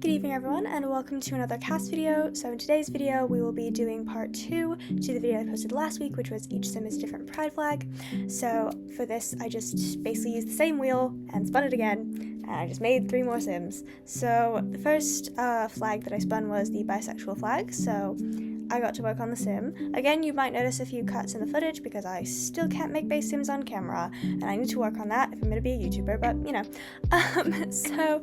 Good evening everyone, and welcome to another CAS video. So in today's video we will be doing part 2 to the video I posted last week, which was each sim is a different pride flag. So for this I just basically used the same wheel and spun it again, and I just made 3 more sims. So the first flag that I spun was the bisexual flag, so I got to work on the sim. Again, you might notice a few cuts in the footage because I still can't make base sims on camera, and I need to work on that if I'm going to be a YouTuber, but you know. So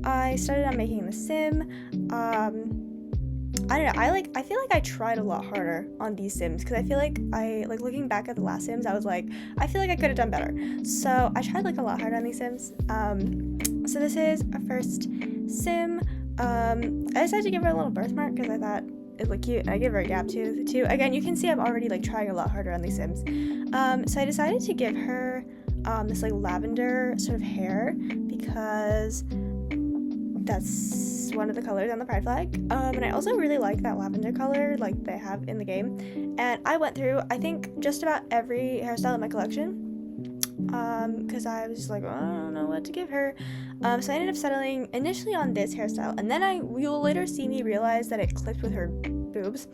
I started on making the sim. I don't know, I feel like I tried a lot harder on these sims because I feel like looking back at the last sims, I was like, I feel like I could have done better. So I tried a lot harder on these sims. So this is our first sim. I decided to give her a little birthmark because I thought it looked cute, and I give her a gap tooth too. Again, you can see I'm already trying a lot harder on these sims. So I decided to give her this lavender sort of hair because that's one of the colors on the pride flag, and I also really like that lavender color they have in the game. And I went through, I think, just about every hairstyle in my collection because I was just I don't know what to give her. So I ended up settling initially on this hairstyle, and then you will later see me realize that it clipped with her boobs.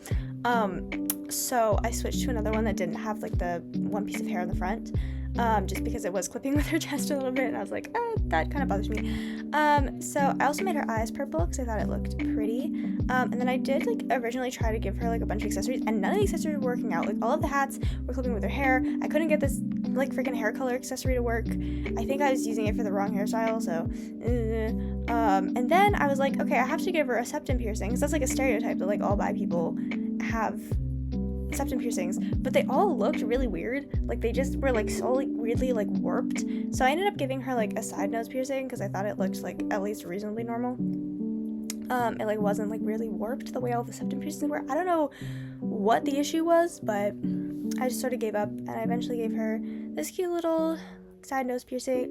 So I switched to another one that didn't have the one piece of hair in the front. Just because it was clipping with her chest a little bit, and I was like, that kind of bothers me. So I also made her eyes purple because I thought it looked pretty. And then I did originally try to give her a bunch of accessories, and none of the accessories were working out. All of the hats were clipping with her hair. I couldn't get this freaking hair color accessory to work. I think I was using it for the wrong hairstyle, so and then I was like, okay, I have to give her a septum piercing, because that's a stereotype that all bi people have septum piercings, but they all looked really weird. They just were so weirdly warped. So I ended up giving her a side nose piercing because I thought it looked at least reasonably normal. It wasn't really warped the way all the septum piercings were. I don't know what the issue was, but I just sort of gave up, and I eventually gave her this cute little side nose piercing.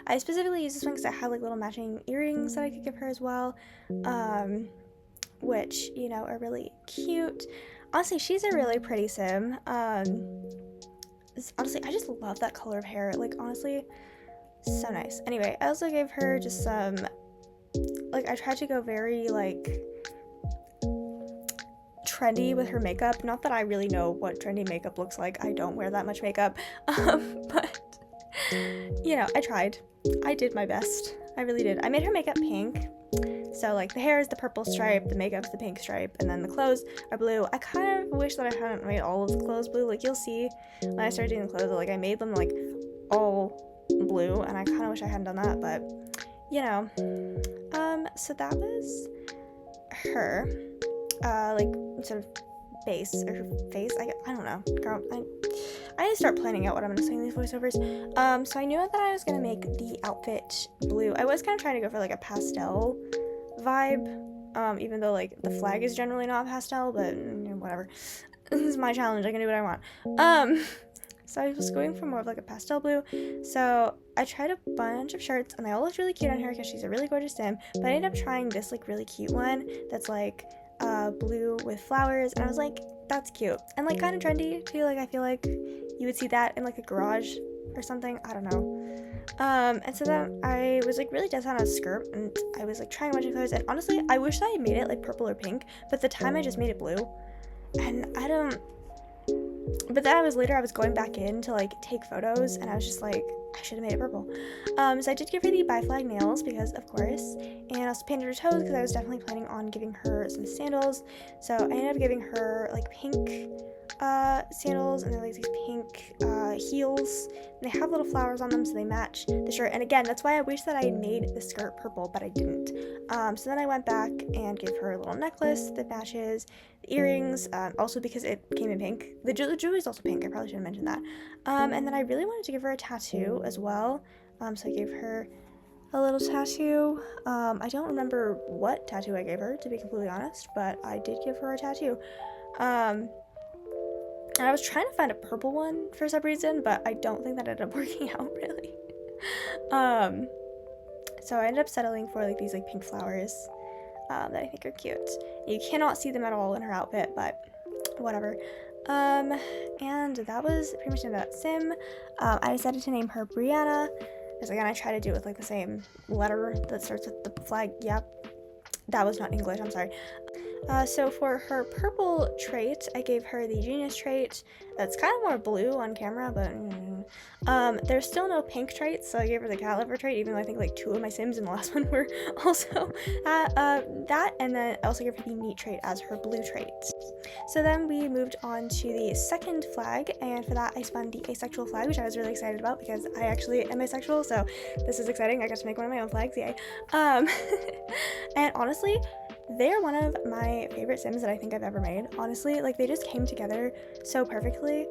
I specifically used this one because I had little matching earrings that I could give her as well, which are really cute. Honestly, she's a really pretty sim. Honestly, I just love that color of hair. Honestly, so nice. Anyway, I also gave her just some, I tried to go very, trendy with her makeup. Not that I really know what trendy makeup looks like. I don't wear that much makeup. But, I tried. I did my best. I really did. I made her makeup pink. So the hair is the purple stripe, the makeup's the pink stripe, and then the clothes are blue. I kind of wish that I hadn't made all of the clothes blue. You'll see when I started doing the clothes, I made them all blue, and I kind of wish I hadn't done that, but so that was her sort of base or her face. I don't know, girl. I need to start planning out what I'm going to say in these voiceovers. So I knew that I was going to make the outfit blue. I was kind of trying to go for a pastel vibe, even though the flag is generally not pastel, but whatever. This is my challenge. I can do what I want. So I was going for more of a pastel blue. So I tried a bunch of shirts, and they all looked really cute on her because she's a really gorgeous sim. But I ended up trying this really cute one that's blue with flowers, and I was like, that's cute and kind of trendy too. I feel like you would see that in a garage or something. I don't know. And so then I was really dead on a skirt, and I was trying a bunch of colors, and honestly I wish I had made it purple or pink, but the time I just made it blue, and but then I was going back in to take photos, and I was just I should have made it purple. So I did give her the bi flag nails because of course, and I also painted her toes because I was definitely planning on giving her some sandals. So I ended up giving her pink sandals, and they're these pink heels, and they have little flowers on them so they match the shirt. And again, that's why I wish that I had made the skirt purple, but I didn't. So then I went back and gave her a little necklace that matches, the earrings, also because it came in pink. The jewelry is also pink. I probably should have mentioned that. And then I really wanted to give her a tattoo as well, so I gave her a little tattoo. I don't remember what tattoo I gave her, to be completely honest, but I did give her a tattoo. And I was trying to find a purple one for some reason, but I don't think that ended up working out really. So I ended up settling for these pink flowers that I think are cute. You cannot see them at all in her outfit, but whatever. And that was pretty much about sim. I decided to name her Brianna, because again I try to do it with the same letter that starts with the flag. Yep, that was not English, I'm sorry. So for her purple trait, I gave her the genius trait. That's kind of more blue on camera, but there's still no pink traits, so I gave her the cat lover trait, even though I think like 2 of my Sims in the last one were also that, and then I also gave her the neat trait as her blue trait. So then we moved on to the second flag, and for that I spun the asexual flag, which I was really excited about because I actually am asexual, so this is exciting. I got to make one of my own flags, yay. And honestly, they're one of my favorite Sims that I think I've ever made. Honestly, like, they just came together so perfectly.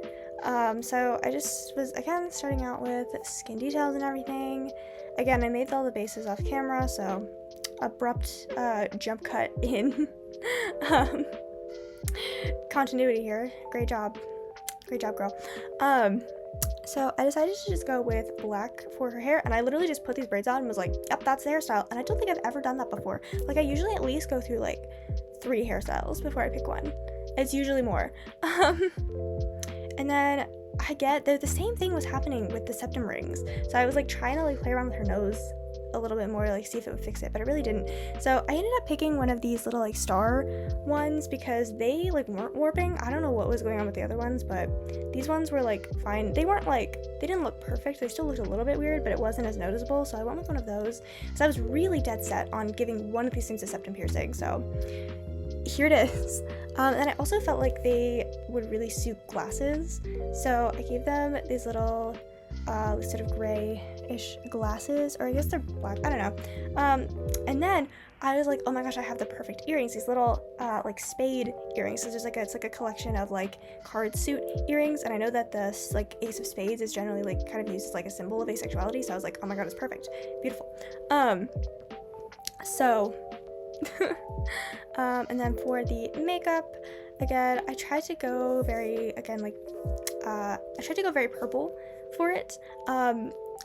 So I just was, again, starting out with skin details and everything. Again, I made all the bases off camera, so abrupt jump cut in continuity here. Great job, girl. So I decided to just go with black for her hair, and I literally just put these braids on and was like, yep, that's the hairstyle. And I don't think I've ever done that before. Like, I usually at least go through like 3 hairstyles before I pick one. It's usually more. And then the same thing was happening with the septum rings. So I was like trying to like play around with her nose a little bit more, like see if it would fix it, but it really didn't. So I ended up picking one of these little like star ones because they like weren't warping. I don't know what was going on with the other ones, but these ones were like fine. They didn't look perfect. They still looked a little bit weird, but it wasn't as noticeable. So I went with one of those. So I was really dead set on giving one of these things a septum piercing. So here it is. And I also felt like they would really suit glasses. So I gave them these little sort of grayish glasses, or I guess they're black, I don't know. And then I was like, oh my gosh, I have the perfect earrings, these little like spade earrings. So it's like a collection of like card suit earrings, and I know that the like ace of spades is generally like kind of used as like a symbol of asexuality, so I was like, oh my god, it's perfect, beautiful. And then for the makeup, again, I tried to go very purple for it.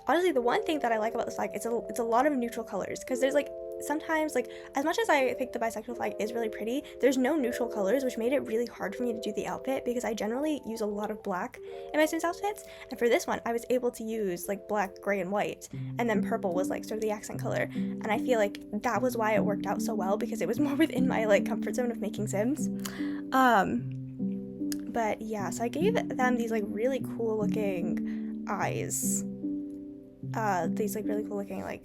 Honestly, the one thing that I like about this flag, it's a lot of neutral colors, because there's like sometimes, like, as much as I think the bisexual flag is really pretty, there's no neutral colors, which made it really hard for me to do the outfit, because I generally use a lot of black in my Sims outfits, and for this one I was able to use like black, gray, and white, and then purple was like sort of the accent color, and I feel like that was why it worked out so well, because it was more within my like comfort zone of making Sims. But yeah, so I gave them these like really cool looking eyes, these like really cool looking like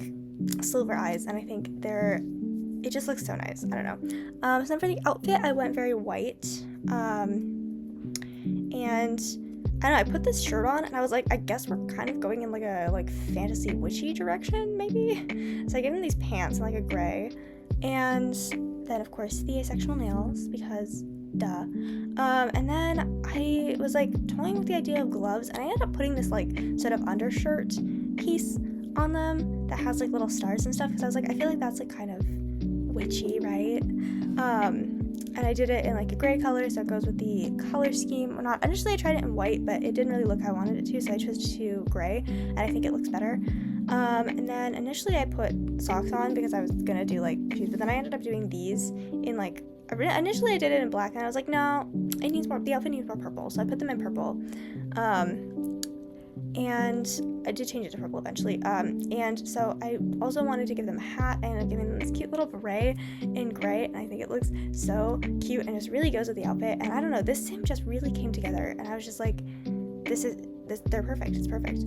silver eyes, and I think it just looks so nice. I don't know. So then for the outfit, I went very white, and I don't know, I put this shirt on and I was like, I guess we're kind of going in like a like fantasy witchy direction maybe. So I gave them these pants in like a gray, and then of course the asexual nails, because duh. And then I was like toying with the idea of gloves, and I ended up putting this like sort of undershirt piece on them that has like little stars and stuff, because I was like, I feel like that's like kind of witchy, right? And I did it in like a gray color, so it goes with the color scheme. Or not, initially I tried it in white, but it didn't really look how I wanted it to, so I chose to gray, and I think it looks better. And then initially I put socks on because I was gonna do like shoes, but then I ended up doing these in like, initially I did it in black, and I was like, no, the outfit needs more purple, so I put them in purple. And I did change it to purple eventually. And so I also wanted to give them a hat. I ended up giving them this cute little beret in gray, and I think it looks so cute and just really goes with the outfit. And I don't know, this Sim just really came together, and I was just like, they're perfect. It's perfect.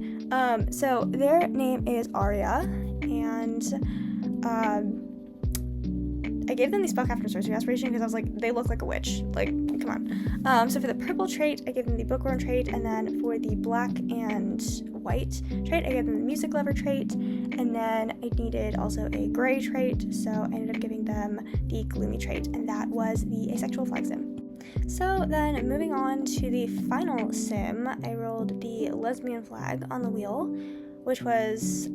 So their name is Aria, and I gave them the Spellcraft Sorcery aspiration because I was like, they look like a witch. Like, come on. So for the purple trait, I gave them the bookworm trait, and then for the black and white trait, I gave them the music lover trait, and then I needed also a gray trait, so I ended up giving them the gloomy trait, and that was the asexual flag Sim. So then moving on to the final Sim, I rolled the lesbian flag on the wheel, which was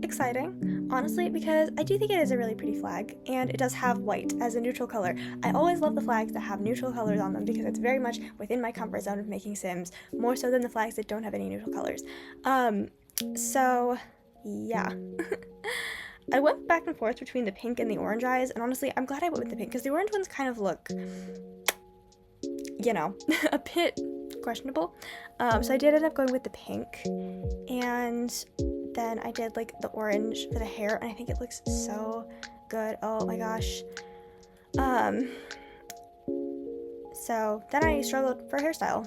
exciting, honestly, because I do think it is a really pretty flag, and it does have white as a neutral color. I always love the flags that have neutral colors on them because it's very much within my comfort zone of making Sims, more so than the flags that don't have any neutral colors. So yeah. I went back and forth between the pink and the orange eyes, and honestly, I'm glad I went with the pink, because the orange ones kind of look, you know, a bit questionable. So I did end up going with the pink, and then I did like the orange for the hair, and I think it looks so good. Oh my gosh. So then I struggled for hairstyle.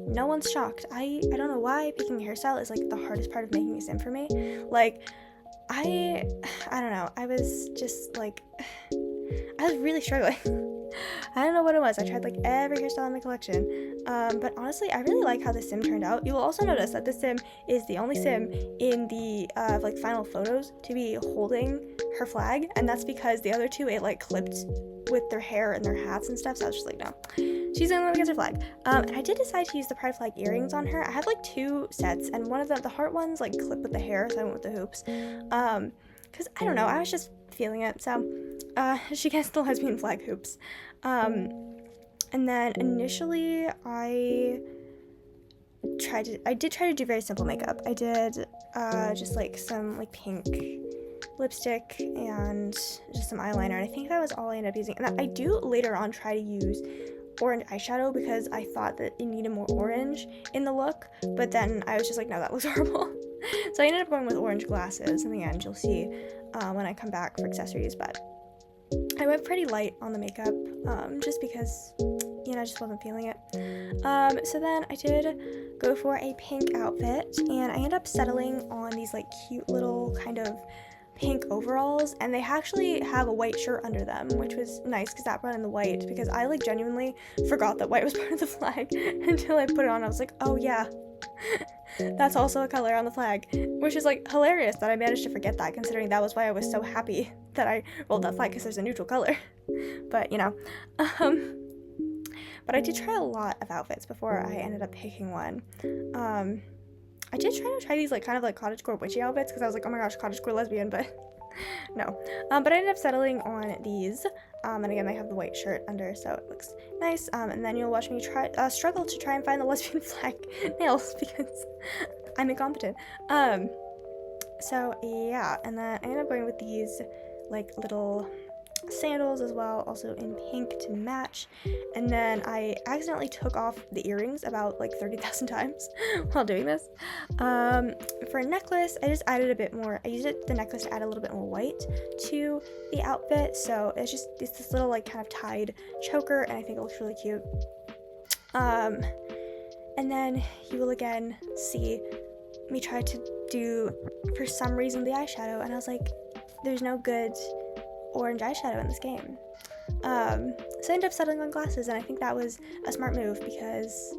No one's shocked. I don't know why picking a hairstyle is like the hardest part of making a sim for me. Like, I don't know. I was just like, I was really struggling. I don't know what it was. I tried like every hairstyle in my collection. But honestly, I really like how the sim turned out. You will also notice that this sim is the only sim in the like final photos to be holding her flag, and that's because the other two, it like clipped with their hair and their hats and stuff. So I was just like, no, she's the only one that gets her flag. And I did decide to use the pride flag earrings on her. I have like 2 sets, and one of them, the heart ones, like clip with the hair, so I went with the hoops. Because I don't know, I was just feeling it. So she gets the lesbian flag hoops. And then initially I did try to do very simple makeup. I did just like some like pink lipstick and just some eyeliner, and I think that was all I ended up using. And I do later on try to use orange eyeshadow because I thought that it needed more orange in the look, but then I was just like, no, that looks horrible. So I ended up going with orange glasses in the end. You'll see when I come back for accessories, but I went pretty light on the makeup just because, you know, I just wasn't feeling it. So then I did go for a pink outfit, and I ended up settling on these like cute little kind of pink overalls, and they actually have a white shirt under them, which was nice because that brought in the white, because I like genuinely forgot that white was part of the flag until I put it on. I was like, oh yeah, that's also a color on the flag, which is like hilarious that I managed to forget that, considering that was why I was so happy that I rolled that flag, because there's a neutral color. But you know, but I did try a lot of outfits before I ended up picking one. I did try these like kind of like cottagecore witchy outfits, because I was like, oh my gosh, cottagecore lesbian, but no. But I ended up settling on these, and again, they have the white shirt under, so it looks nice. And then you'll watch me struggle to try and find the lesbian flag nails because I'm incompetent. So yeah, and then I ended up going with these like little sandals as well, also in pink to match. And then I accidentally took off the earrings about like 30,000 times while doing this. For a necklace, I just added a bit more. I used the necklace to add a little bit more white to the outfit, so it's this little like kind of tied choker, and I think it looks really cute. And then you will again see me try to do, for some reason, the eyeshadow, and I was like, there's no good orange eyeshadow in this game. So I ended up settling on glasses, and I think that was a smart move because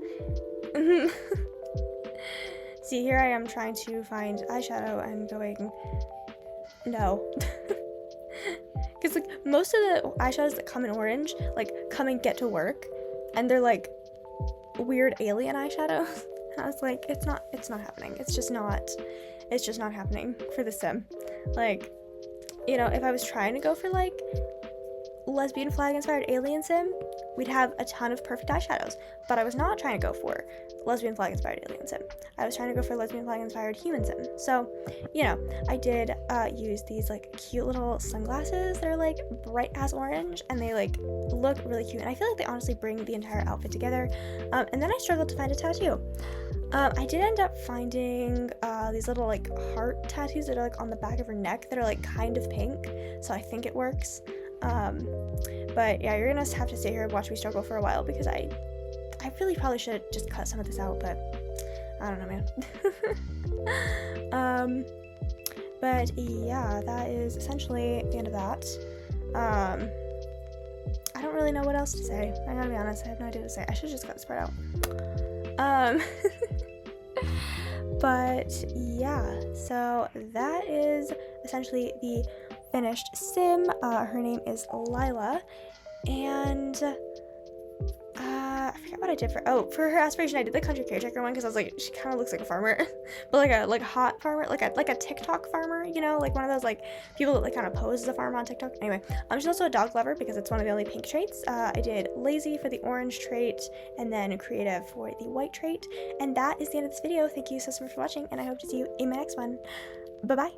see, here I am trying to find eyeshadow and going, no. Because like most of the eyeshadows that come in orange like come and get to work, and they're like weird alien eyeshadows. I was like, it's not happening. It's just not happening for the sim. Like, you know, if I was trying to go for like lesbian flag inspired alien sim, we'd have a ton of perfect eyeshadows, but I was not trying to go for lesbian flag inspired alien sim. I was trying to go for lesbian flag inspired human sim. So, you know, I did use these like cute little sunglasses that are like bright ass orange, and they like look really cute, and I feel like they honestly bring the entire outfit together. And then I struggled to find a tattoo. I did end up finding these little like heart tattoos that are like on the back of her neck that are like kind of pink, so I think it works. But yeah, you're gonna have to stay here and watch me struggle for a while, because I really probably should just cut some of this out, but I don't know, man. But yeah, that is essentially the end of that. I don't really know what else to say. I gotta be honest, I have no idea what to say. I should just cut this part out. But yeah, so that is essentially the finished sim. Her name is Lila, and I forget what I did for her aspiration. I did the country caretaker one because I was like, she kind of looks like a farmer, but like a hot farmer, like a TikTok farmer, you know, like one of those like people that like kind of pose as a farmer on TikTok. Anyway, she's also a dog lover because it's one of the only pink traits. I did lazy for the orange trait, and then creative for the white trait. And that is the end of this video. Thank you so much for watching, and I hope to see you in my next one. Bye bye.